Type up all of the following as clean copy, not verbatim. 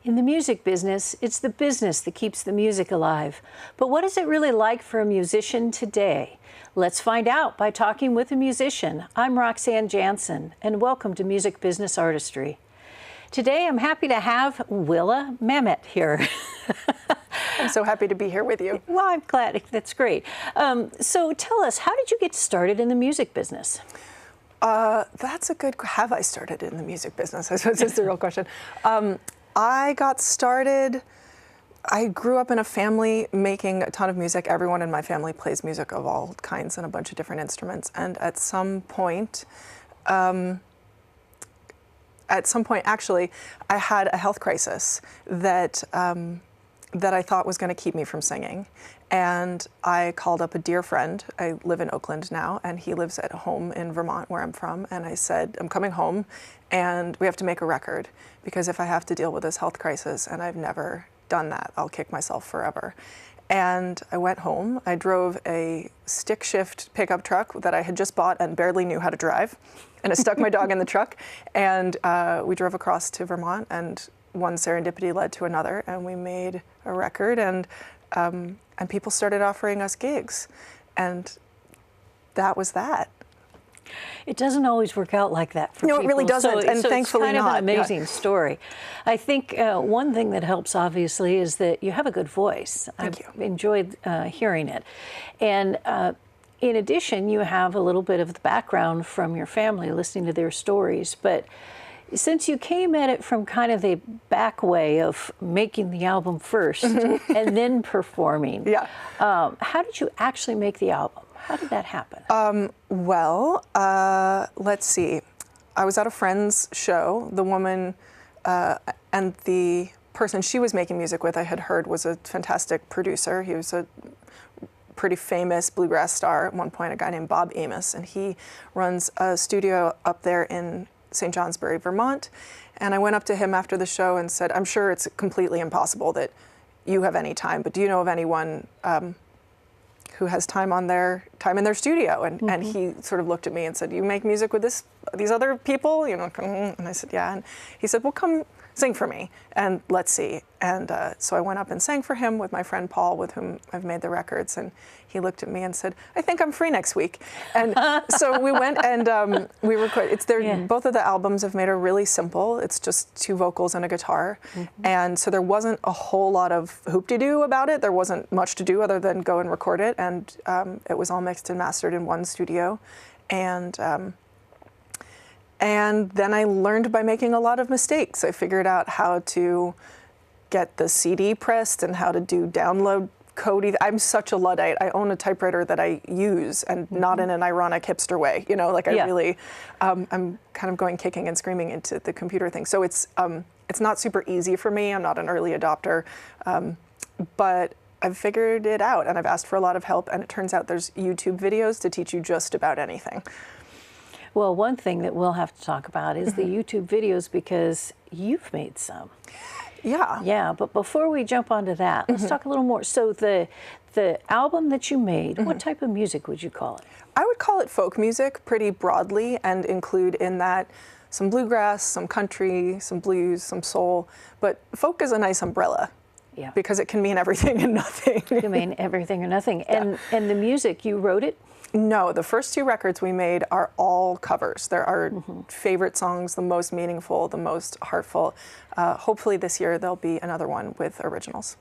In the music business, it's the business that keeps the music alive. But what is it really like for a musician today? Let's find out by talking with a musician. I'm Roxanne Janson, and welcome to Music Business Artistry. Today, I'm happy to have Willa Mamet here. I'm so happy to be here with you. Well, I'm glad. That's great. So tell us, how did you get started in the music business? That's a good, have I started in the music business? I suppose that's the real question. I got started, I grew up in a family making a ton of music. Everyone in my family plays music of all kinds and a bunch of different instruments. And at some point, actually, I had a health crisis that I thought was going to keep me from singing. And I called up a dear friend. I live in Oakland now, and he lives at home in Vermont, where I'm from. And I said, I'm coming home, and we have to make a record, because if I have to deal with this health crisis, and I've never done that, I'll kick myself forever. And I went home. I drove a stick shift pickup truck that I had just bought and barely knew how to drive. And I stuck my dog in the truck, and we drove across to Vermont, and one serendipity led to another, and we made a record, and people started offering us gigs, and that was that. It doesn't always work out like that for people. No, it really doesn't, and thankfully it's kind not. of an amazing story. I think one thing that helps, obviously, is that you have a good voice. Thank you. I've enjoyed hearing it. And in addition, you have a little bit of the background from your family, listening to their stories. But since you came at it from kind of the back way of making the album first and then performing, how did you actually make the album? How did that happen? Let's see. I was at a friend's show. The woman and the person she was making music with, I had heard, was a fantastic producer. He was a pretty famous bluegrass star at one point, a guy named Bob Amos, and he runs a studio up there in St. Johnsbury, Vermont. And I went up to him after the show and said, I'm sure it's completely impossible that you have any time, but do you know of anyone who has time in their studio? And he sort of looked at me and said, you make music with these other people? You know, and I said, yeah. And he said, well, come sing for me and let's see. And so I went up and sang for him with my friend Paul, with whom I've made the records. And he looked at me and said, I think I'm free next week. And so we went and we recorded. Both of the albums have made it really simple. It's just 2 vocals and a guitar. And so there wasn't a whole lot of hoop-de-doo about it. There wasn't much to do other than go and record it. And it was all mixed and mastered in one studio. And then I learned by making a lot of mistakes. I figured out how to get the CD pressed and how to do download code. I'm such a Luddite. I own a typewriter that I use, and not in an ironic hipster way. You know, like I really, I'm kind of going kicking and screaming into the computer thing. So it's not super easy for me. I'm not an early adopter, but I've figured it out, and I've asked for a lot of help. And it turns out there's YouTube videos to teach you just about anything. Well, one thing that we'll have to talk about is the YouTube videos, because you've made some. Yeah. Yeah, but before we jump onto that, let's talk a little more. So the album that you made, what type of music would you call it? I would call it folk music pretty broadly, and include in that some bluegrass, some country, some blues, some soul. But folk is a nice umbrella. Yeah. Because it can mean everything and nothing. It can mean everything or nothing. And the music, you wrote it? No, the first 2 records we made are all covers. They're our favorite songs, the most meaningful, the most heartful. Hopefully this year there'll be another one with originals.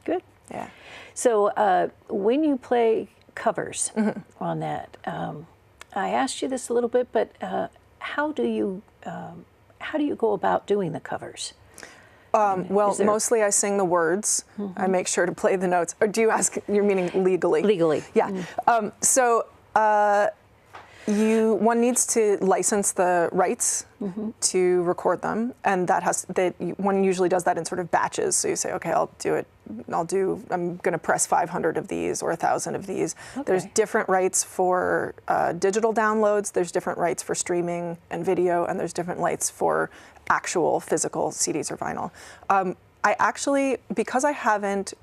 Good. Yeah. So when you play covers on that, I asked you this a little bit, but how do you go about doing the covers? Well, mostly I sing the words. I make sure to play the notes. Or do you ask, you're meaning legally? Legally. Yeah. One needs to license the rights to record them, and one usually does that in sort of batches. So you say, okay, I'm going to press 500 of these or 1,000 of these. Okay. There's different rights for digital downloads. There's different rights for streaming and video, and there's different rights for actual physical CDs or vinyl. I actually, because I haven't,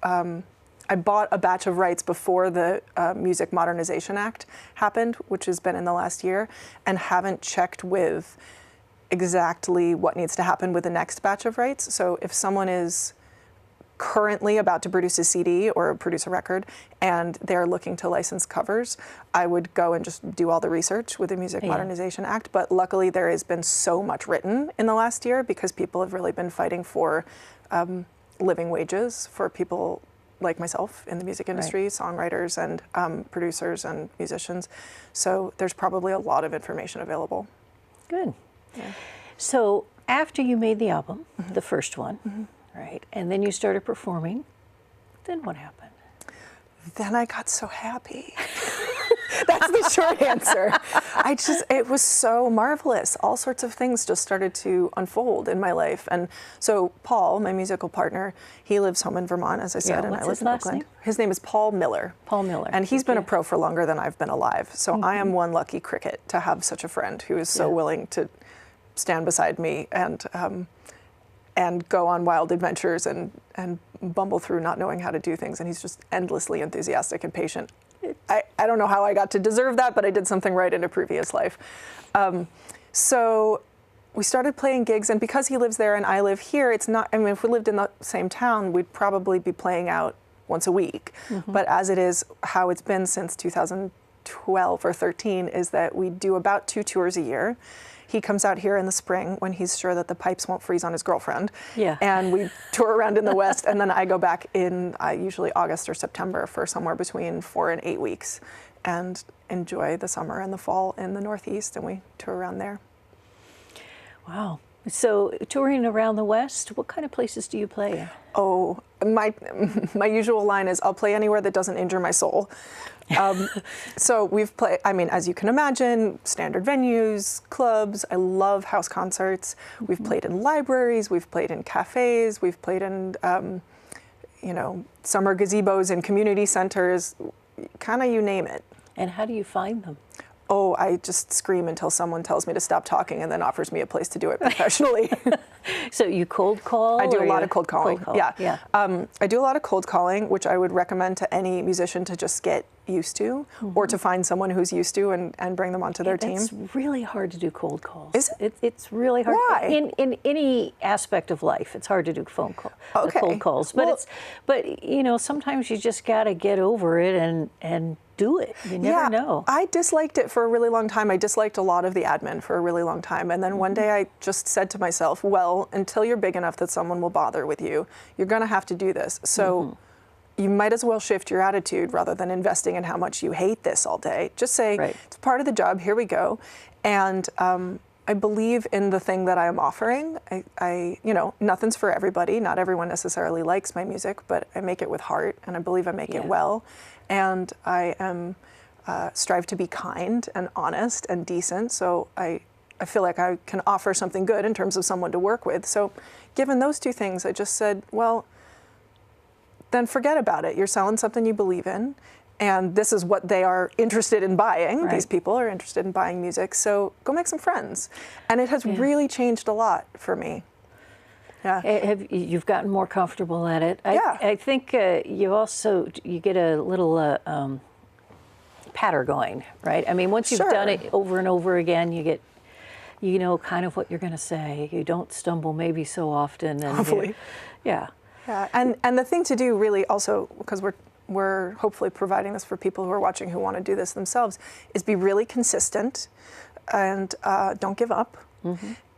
I bought a batch of rights before the Music Modernization Act happened, which has been in the last year, and haven't checked with exactly what needs to happen with the next batch of rights. So if someone is currently about to produce a CD or produce a record and they're looking to license covers, I would go and just do all the research with the Music Modernization Act. But luckily there has been so much written in the last year because people have really been fighting for living wages for people like myself in the music industry, songwriters and producers and musicians. So there's probably a lot of information available. Good. Yeah. So after you made the album, the first one, right, and then you started performing, then what happened? Then I got so happy. That's the short answer. It was so marvelous. All sorts of things just started to unfold in my life. And so Paul, my musical partner, he lives home in Vermont, as I said, and I live in Oakland. Name? His name is Paul Miller. Paul Miller. And he's been a pro for longer than I've been alive. So I am one lucky cricket to have such a friend who is so willing to stand beside me and go on wild adventures and bumble through not knowing how to do things. And he's just endlessly enthusiastic and patient. I don't know how I got to deserve that, but I did something right in a previous life. So we started playing gigs, and because he lives there and I live here, it's not, I mean, if we lived in the same town, we'd probably be playing out once a week. But as it is, how it's been since 2012 or 13 is that we do about 2 tours a year. He comes out here in the spring when he's sure that the pipes won't freeze on his girlfriend. Yeah. And we tour around in the West, and then I go back in usually August or September for somewhere between 4 and 8 weeks and enjoy the summer and the fall in the Northeast, and we tour around there. Wow. So touring around the West, what kind of places do you play in? Oh, my usual line is, I'll play anywhere that doesn't injure my soul. So we've played, I mean, as you can imagine, standard venues, clubs. I love house concerts. We've played in libraries. We've played in cafes. We've played in, summer gazebos and community centers, kind of you name it. And how do you find them? Oh, I just scream until someone tells me to stop talking and then offers me a place to do it professionally. So you cold call? I do a lot of cold calling. Cold call. Yeah. I do a lot of cold calling, which I would recommend to any musician to just get used to, or to find someone who's used to and bring them onto their team. It's really hard to do cold calls. Is it? It's really hard. Why? In any aspect of life, it's hard to do cold calls. But sometimes you just got to get over it and do it. You never know. I disliked it for a really long time. I disliked a lot of the admin for a really long time. And then one day I just said to myself, well, until you're big enough that someone will bother with you, you're going to have to do this. So you might as well shift your attitude rather than investing in how much you hate this all day. Just say, it's part of the job, here we go. And I believe in the thing that I am offering. I nothing's for everybody. Not everyone necessarily likes my music, but I make it with heart, and I believe I make it well. And I am strive to be kind and honest and decent. So I feel like I can offer something good in terms of someone to work with. So given those two things, I just said, well, then forget about it. You're selling something you believe in, and this is what they are interested in buying. These people are interested in buying music, so go make some friends. And it has really changed a lot for me. Yeah. You've gotten more comfortable at it. I think you get a little patter going, right? I mean, once you've done it over and over again, you get, kind of what you're going to say. You don't stumble maybe so often. And hopefully. Yeah. And the thing to do really also, because we're hopefully providing this for people who are watching who want to do this themselves, is be really consistent and don't give up.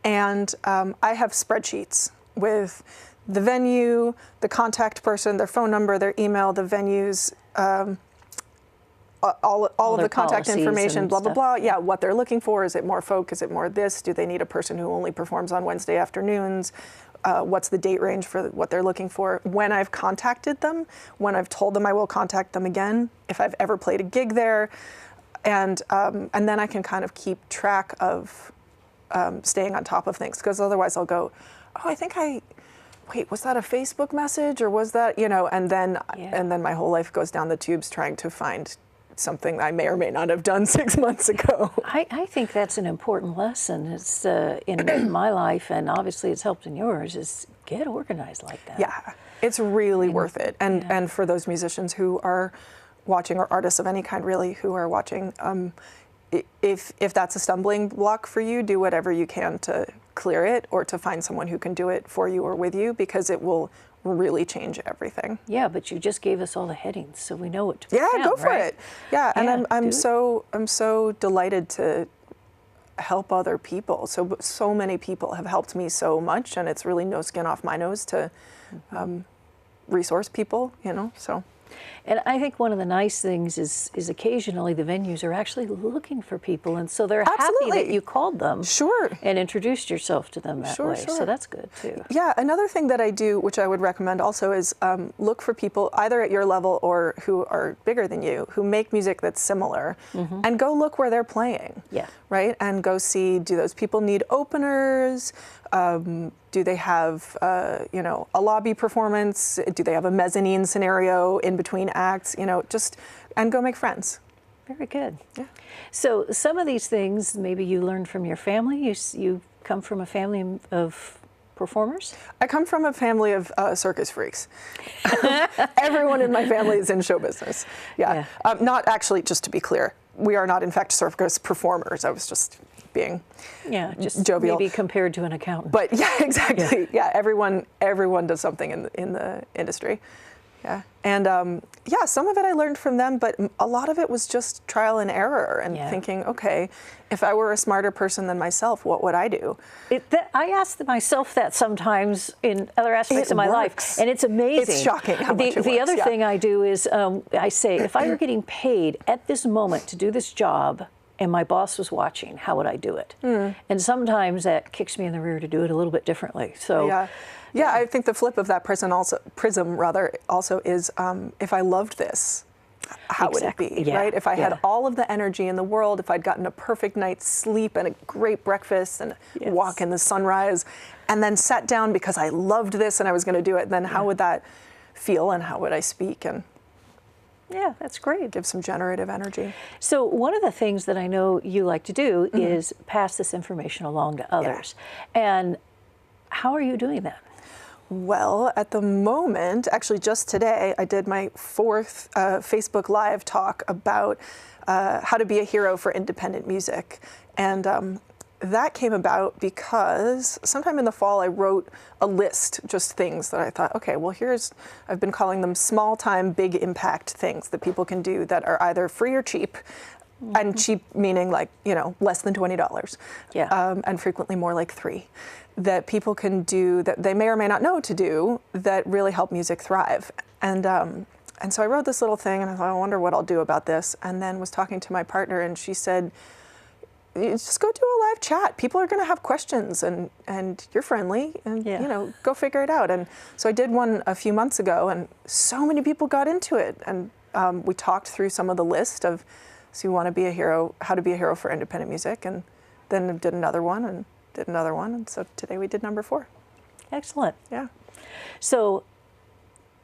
And I have spreadsheets with the venue, the contact person, their phone number, their email, the venues, all of the contact information, blah, blah, blah. Yeah, what they're looking for. Is it more folk? Is it more this? Do they need a person who only performs on Wednesday afternoons? What's the date range for what they're looking for? When I've contacted them, when I've told them I will contact them again, if I've ever played a gig there, and then I can kind of keep track of staying on top of things, because otherwise I'll go, wait, was that a Facebook message or was that, and then my whole life goes down the tubes trying to find something I may or may not have done 6 months ago. I think that's an important lesson. It's in my life, and obviously it's helped in yours, is get organized like that. Yeah, it's really worth it. And for those musicians who are watching, or artists of any kind really who are watching, if that's a stumbling block for you, do whatever you can to clear it or to find someone who can do it for you or with you, because it will really change everything. Yeah, but you just gave us all the headings, so we know what to put Yeah, down, go for right? it. Yeah, and Yeah, I'm so delighted to help other people. So many people have helped me so much, and it's really no skin off my nose to resource people, you know, so. And I think one of the nice things is occasionally the venues are actually looking for people, and so they're happy Absolutely. that you called them Sure. and introduced yourself to them that way. Sure. So that's good too. Yeah, another thing that I do, which I would recommend also, is look for people either at your level or who are bigger than you, who make music that's similar, and go look where they're playing. Yeah. Right? And go see, do those people need openers? Do they have, you know, a lobby performance? Do they have a mezzanine scenario in between acts? You know, and go make friends. Very good. Yeah. So some of these things maybe you learned from your family. You come from a family of performers? I come from a family of circus freaks. Everyone in my family is in show business. Yeah. Not actually, just to be clear, we are not in fact circus performers. I was just being just jovial. Maybe compared to an accountant. But yeah, exactly. Yeah, everyone does something in the industry. Yeah, and some of it I learned from them, but a lot of it was just trial and error and thinking, okay, if I were a smarter person than myself, what would I do? I ask myself that sometimes in other aspects of my life, and it's amazing. It's shocking how much it The works, other thing I do is I say, if I were getting paid at this moment to do this job, and my boss was watching, how would I do it? And sometimes that kicks me in the rear to do it a little bit differently. So. Yeah, I think the flip of that prism also is if I loved this, how would it be, right? If I had all of the energy in the world, if I'd gotten a perfect night's sleep and a great breakfast and walk in the sunrise, and then sat down because I loved this and I was going to do it, then how would that feel and how would I speak? And yeah, that's great. Give some generative energy. So one of the things that I know you like to do is pass this information along to others. And how are you doing that? Well, at the moment, actually just today, I did my 4th Facebook Live talk about how to be a hero for independent music. And that came about because sometime in the fall, I wrote a list, just things that I thought, okay, well, I've been calling them small time, big impact things that people can do that are either free or cheap. And cheap meaning like, you know, less than $20. And frequently more like $3. That people can do that they may or may not know to do that really help music thrive. And so I wrote this little thing and I thought, I wonder what I'll do about this. And then was talking to my partner and she said, just go do a live chat. People are going to have questions and you're friendly and, you know, go figure it out. And so I did one a few months ago and so many people got into it. And we talked through some of the list of, so you want to be a hero, how to be a hero for independent music. And then did another one and did another one. And so today we did number 4. Excellent. Yeah. So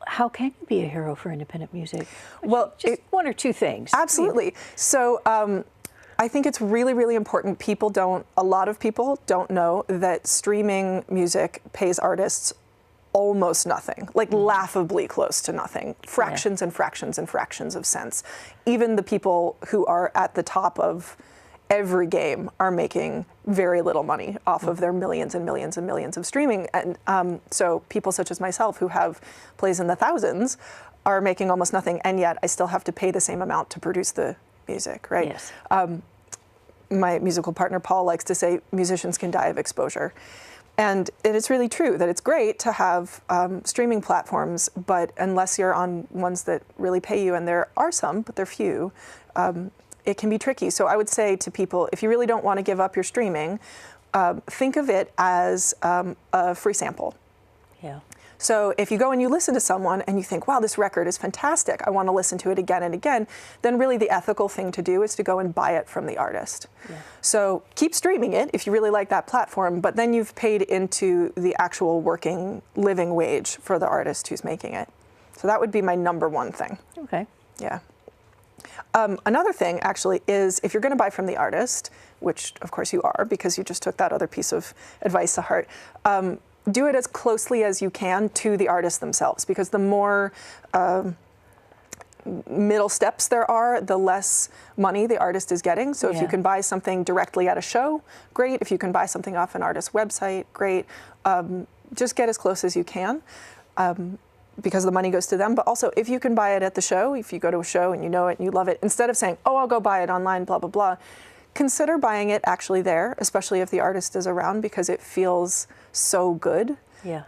how can you be a hero for independent music? Well, just one or two things. Absolutely. So I think it's really, really important. A lot of people don't know that streaming music pays artists almost nothing, like laughably close to nothing, fractions and fractions and fractions of cents. Even the people who are at the top of every game are making very little money off of their millions and millions and millions of streaming. And so people such as myself who have plays in the thousands are making almost nothing, and yet I still have to pay the same amount to produce the music, right? Yes. My musical partner Paul likes to say musicians can die of exposure. And it is really true that it's great to have streaming platforms, but unless you're on ones that really pay you, and there are some, but they're few, it can be tricky. So I would say to people, if you really don't want to give up your streaming, think of it as a free sample. Yeah. So if you go and you listen to someone and you think, wow, this record is fantastic, I want to listen to it again and again, then really the ethical thing to do is to go and buy it from the artist. Yeah. So keep streaming it if you really like that platform, but then you've paid into the actual working living wage for the artist who's making it. So that would be my number one thing. Okay. Yeah. Another thing, actually, is if you're going to buy from the artist, which of course you are because you just took that other piece of advice to heart, do it as closely as you can to the artist themselves, because the more middle steps there are, the less money the artist is getting. So if you can buy something directly at a show, great. If you can buy something off an artist's website, great. Just get as close as you can, because the money goes to them. But also, if you can buy it at the show, if you go to a show and you know it and you love it, instead of saying, oh, I'll go buy it online, blah, blah, blah, consider buying it actually there, especially if the artist is around, because it feels so good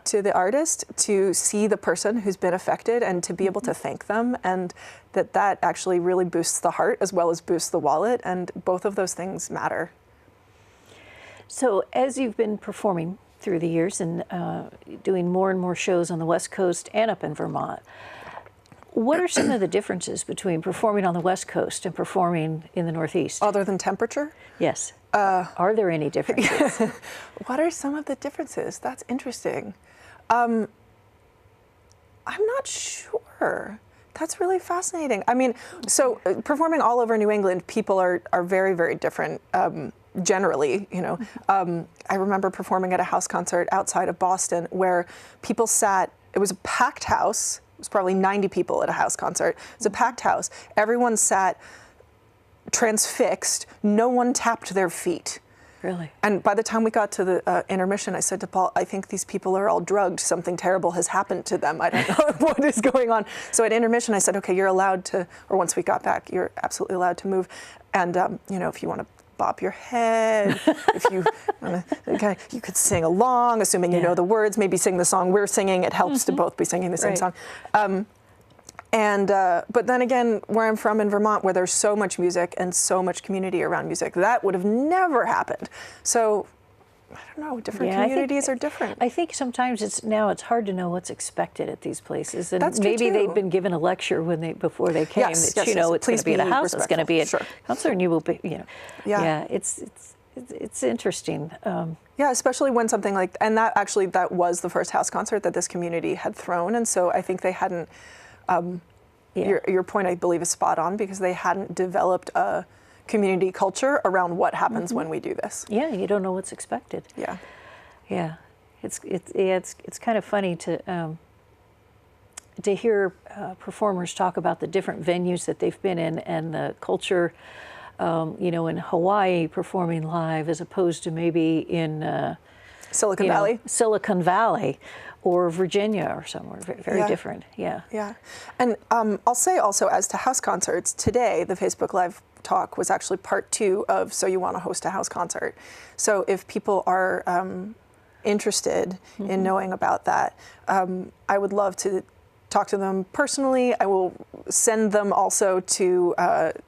to the artist to see the person who's been affected and to be able to thank them, and that actually really boosts the heart as well as boosts the wallet, and both of those things matter. So as you've been performing through the years and doing more and more shows on the West Coast and up in Vermont, what are some of the differences between performing on the West Coast and performing in the Northeast? Other than temperature? Yes. Are there any differences? What are some of the differences? That's interesting. I'm not sure. That's really fascinating. I mean, so performing all over New England, people are very, very different. Generally, you know, I remember performing at a house concert outside of Boston where people sat. It was a packed house. It was probably 90 people at a house concert. It was a packed house. Everyone sat transfixed. No one tapped their feet. Really? And by the time we got to the intermission, I said to Paul, I think these people are all drugged. Something terrible has happened to them. I don't know what is going on. So at intermission, I said, okay, you're allowed to, or once we got back, you're absolutely allowed to move. And, you know, if you want to bop your head, if you want to, okay, you could sing along, assuming you know the words, maybe sing the song we're singing. It helps to both be singing the same song. But then again, where I'm from in Vermont, where there's so much music and so much community around music, that would have never happened. So, I don't know, different communities are different. I think sometimes it's hard to know what's expected at these places. And That's maybe true, too. they'd been given a lecture before they came that, you know, it's going to be at a house, it's going to be at a concert, and you will be, you know. Yeah, it's interesting. Yeah, especially when something like, and that was the first house concert that this community had thrown. And so I think they hadn't, your point, I believe, is spot on, because they hadn't developed a community culture around what happens when we do this. Yeah, you don't know what's expected. Yeah. Yeah, it's kind of funny to hear performers talk about the different venues that they've been in and the culture, you know, in Hawaii performing live as opposed to maybe in Silicon Valley or Virginia or somewhere. Very different. Yeah. Yeah. And I'll say also, as to house concerts, today the Facebook Live talk was actually part 2 of So You Want to Host a House Concert. So if people are interested in knowing about that, I would love to talk to them personally. I will send them also to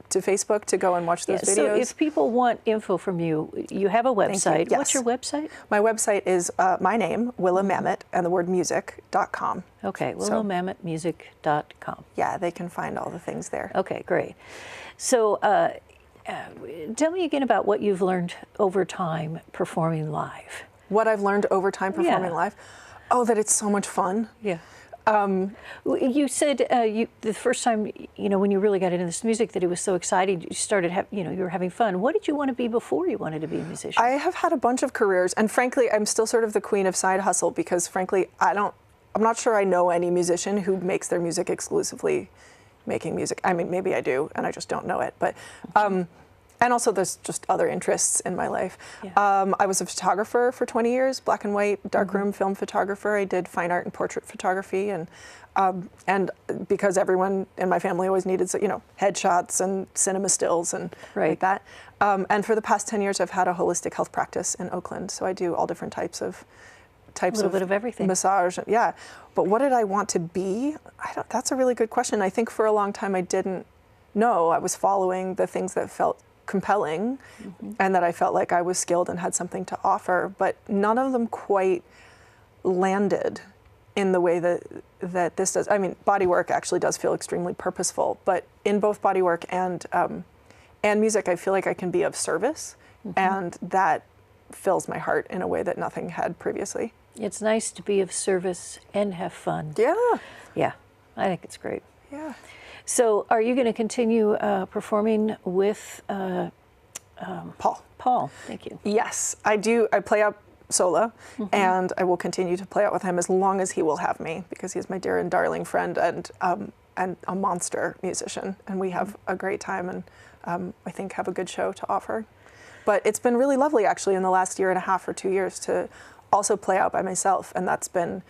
Facebook to go and watch those videos. So if people want info from you, you have a website. Yes. What's your website? My website is my name, Willa Mamet, and the word music.com. Okay, WillaMametMusic.com. Yeah, they can find all the things there. Okay, great. So tell me again about what you've learned over time performing live. What I've learned over time performing live? Oh, that it's so much fun. Yeah. You said the first time, you know, when you really got into this music, that it was so exciting. You started, you know, you were having fun. What did you want to be before you wanted to be a musician? I have had a bunch of careers, and frankly, I'm still sort of the queen of side hustle, because frankly, I'm not sure I know any musician who makes their music exclusively making music. I mean, maybe I do, and I just don't know it. But, and also there's just other interests in my life. Yeah. I was a photographer for 20 years, black and white, darkroom film photographer. I did fine art and portrait photography, and because everyone in my family always needed, you know, headshots and cinema stills and like that. And for the past 10 years, I've had a holistic health practice in Oakland, so I do all different types of bit of everything. Massage. Yeah. But what did I want to be? That's a really good question. I think for a long time I didn't know. I was following the things that felt compelling and that I felt like I was skilled and had something to offer, but none of them quite landed in the way that this does. I mean, body work actually does feel extremely purposeful, but in both body work and music, I feel like I can be of service, and that fills my heart in a way that nothing had previously. It's nice to be of service and have fun. Yeah. Yeah, I think it's great. Yeah. So are you going to continue performing with Paul? Paul, thank you. Yes, I do. I play out solo, and I will continue to play out with him as long as he will have me, because he's my dear and darling friend, and a monster musician, and we have a great time, and I think have a good show to offer. But it's been really lovely, actually, in the last year and a half or 2 years to also play out by myself, and that's been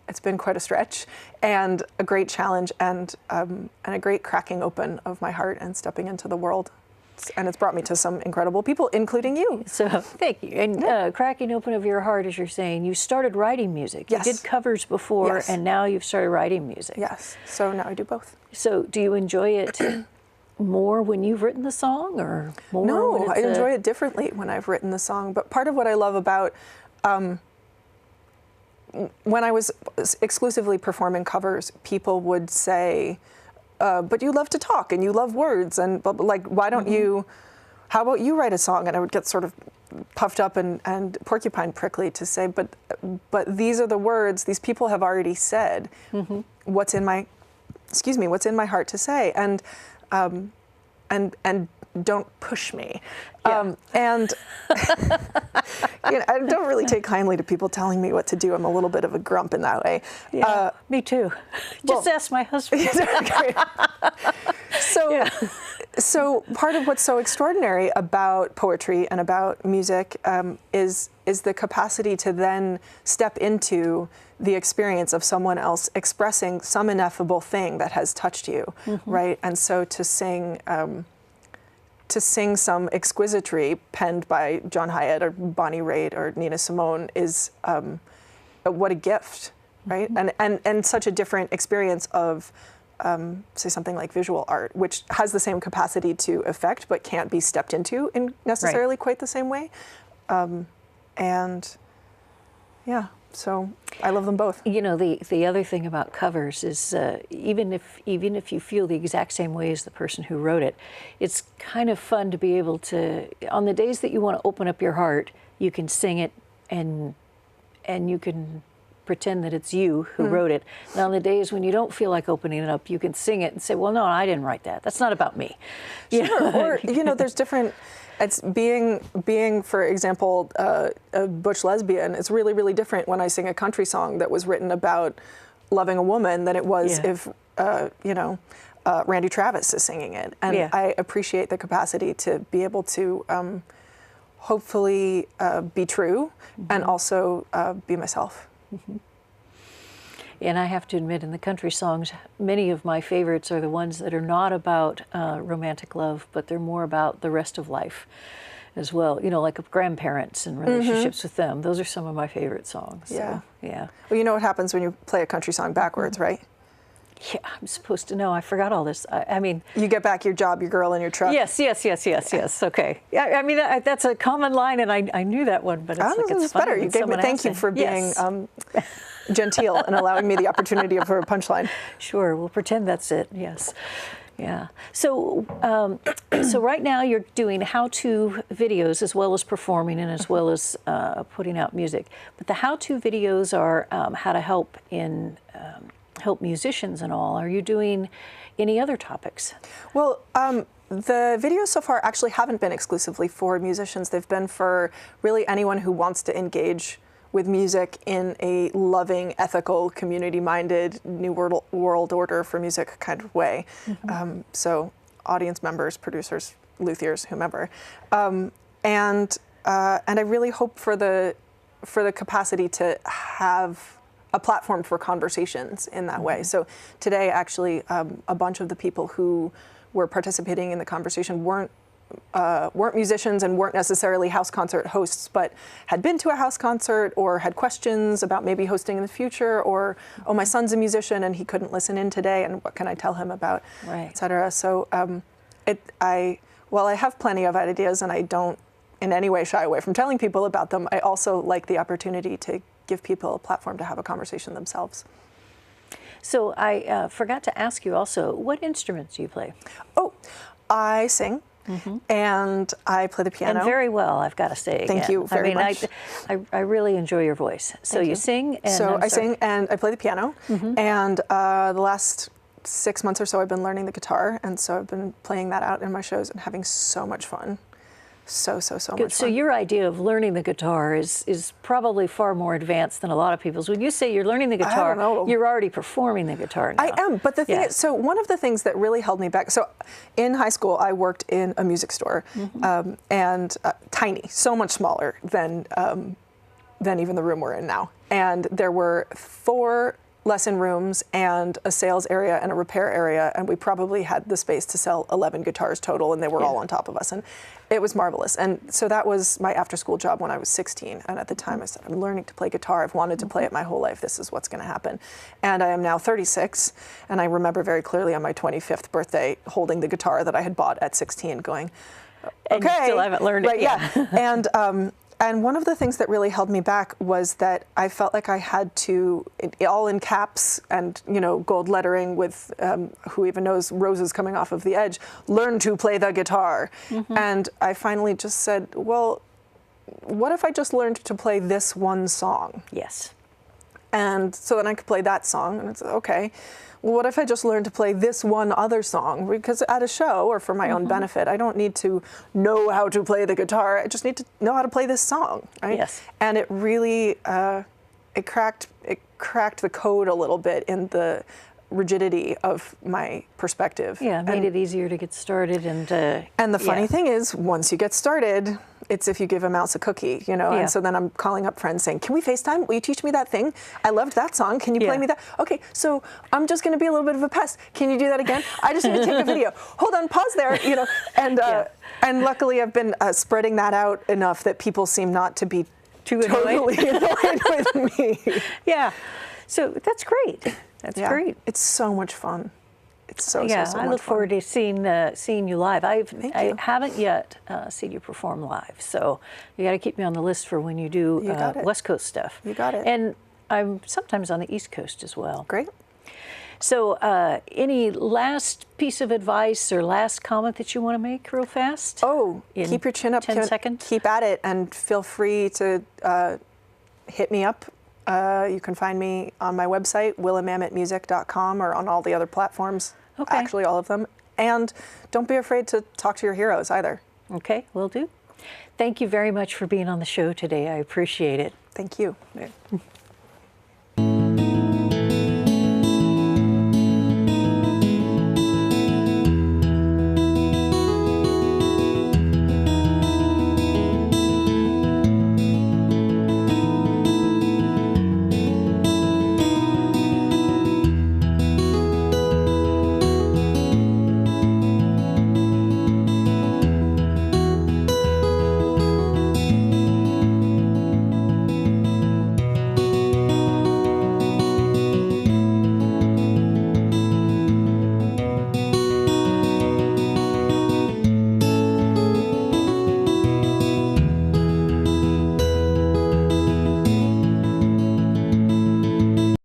it's been quite a stretch and a great challenge, and a great cracking open of my heart and stepping into the world. And it's brought me to some incredible people, including you. So thank you. And cracking open of your heart, as you're saying, you started writing music. Yes. You did covers before, Yes. and now you've started writing music. Yes. So now I do both. So do you enjoy it more when you've written the song, or more? No, when I enjoy it differently when I've written the song. But part of what I love about when I was exclusively performing covers, people would say, but you love to talk and you love words, and but like, why don't you, how about you write a song? And I would get sort of puffed up and porcupine prickly to say, but these are the words, these people have already said what's in my, what's in my heart to say, and don't push me. Yeah. And I don't really take kindly to people telling me what to do. I'm a little bit of a grump in that way. Yeah, me too. Just ask my husband. So part of what's so extraordinary about poetry and about music is the capacity to then step into the experience of someone else expressing some ineffable thing that has touched you, right? And so to sing some exquisitry penned by John Hyatt or Bonnie Raitt or Nina Simone is what a gift, right? And such a different experience of say something like visual art, which has the same capacity to affect but can't be stepped into in necessarily quite the same way. And yeah, so I love them both. You know, the other thing about covers is even if you feel the exact same way as the person who wrote it, it's kind of fun to be able to, on the days that you want to open up your heart, you can sing it and you can pretend that it's you who wrote it. And on the days when you don't feel like opening it up, you can sing it and say, well, no, I didn't write that. That's not about me. Sure. Or, there's different, it's being, for example, a butch lesbian. It's really, really different when I sing a country song that was written about loving a woman than it was if, Randy Travis is singing it. And I appreciate the capacity to be able to hopefully be true and also be myself. And I have to admit, in the country songs, many of my favorites are the ones that are not about romantic love, but they're more about the rest of life as well. You know, like of grandparents and relationships with them. Those are some of my favorite songs. Yeah. So, yeah. Well, you know what happens when you play a country song backwards, right? Yeah, I'm supposed to know. I forgot all this. I mean, you get back your job, your girl, and your truck. Yes. Okay. Yeah, I mean, that's a common line, and I knew that one, but it's funny better. You gave me. Thank you for being genteel and allowing me the opportunity for a punchline. Sure. We'll pretend that's it. Yes. Yeah. So, so right now you're doing how-to videos as well as performing and as well as putting out music. But the how-to videos are how to help musicians and all. Are you doing any other topics? Well, the videos so far actually haven't been exclusively for musicians. They've been for really anyone who wants to engage with music in a loving, ethical, community-minded, new world order for music kind of way. So audience members, producers, luthiers, whomever. And I really hope for the capacity to have a platform for conversations in that way. So today, actually, a bunch of the people who were participating in the conversation weren't musicians and weren't necessarily house concert hosts, but had been to a house concert or had questions about maybe hosting in the future, or, oh, my son's a musician and he couldn't listen in today, and what can I tell him about, et cetera. So while I have plenty of ideas and I don't in any way shy away from telling people about them, I also like the opportunity to give people a platform to have a conversation themselves. So I forgot to ask you also, what instruments do you play? Oh, I sing. And I play the piano. And very well, I've got to say. Thank you very much. I really enjoy your voice. So you sing and... So I sing and I play the piano. And the last 6 months or so I've been learning the guitar, and so I've been playing that out in my shows and having so much fun. so much So fun. your idea of learning the guitar is probably far more advanced than a lot of people's. When you say you're learning the guitar, you're already performing the guitar now. I am, but the thing is, so one of the things that really held me back, so in high school I worked in a music store, and tiny, so much smaller than even the room we're in now. And there were 4 lesson rooms and a sales area and a repair area, and we probably had the space to sell 11 guitars total, and they were all on top of us, and it was marvelous. And so that was my after-school job when I was 16, and at the time I said, I'm learning to play guitar. I've wanted to play it my whole life. This is what's going to happen. And I am now 36, and I remember very clearly on my 25th birthday holding the guitar that I had bought at 16 going, okay. And you still haven't learned it. Right, yeah. And one of the things that really held me back was that I felt like I had to, all in caps and, gold lettering with, who even knows, roses coming off of the edge, learn to play the guitar. And I finally just said, well, what if I just learned to play this one song? Yes. And so then I could play that song, and it's okay. Well, what if I just learned to play this one other song? Because at a show, or for my own benefit, I don't need to know how to play the guitar. I just need to know how to play this song, right? Yes. And it really, it cracked the code a little bit in the rigidity of my perspective. Yeah, it made it easier to get started. And the funny thing is, once you get started, it's if you give a mouse a cookie, And so then I'm calling up friends saying, can we FaceTime? Will you teach me that thing? I loved that song. Can you play me that? Okay, so I'm just going to be a little bit of a pest. Can you do that again? I just need to take a video. Hold on, pause there, And luckily I've been spreading that out enough that people seem not to be totally annoyed with me. Yeah, so that's great. That's great. It's so much fun. It's so much fun. I look forward to seeing you live. I haven't yet seen you perform live, so you got to keep me on the list for when you do West Coast stuff. You got it. And I'm sometimes on the East Coast as well. Great. So any last piece of advice or last comment that you want to make real fast? Oh, keep your chin up. 10 seconds? Keep at it, and feel free to hit me up. You can find me on my website, willamametmusic.com, or on all the other platforms, actually all of them. And don't be afraid to talk to your heroes either. Okay, will do. Thank you very much for being on the show today. I appreciate it. Thank you.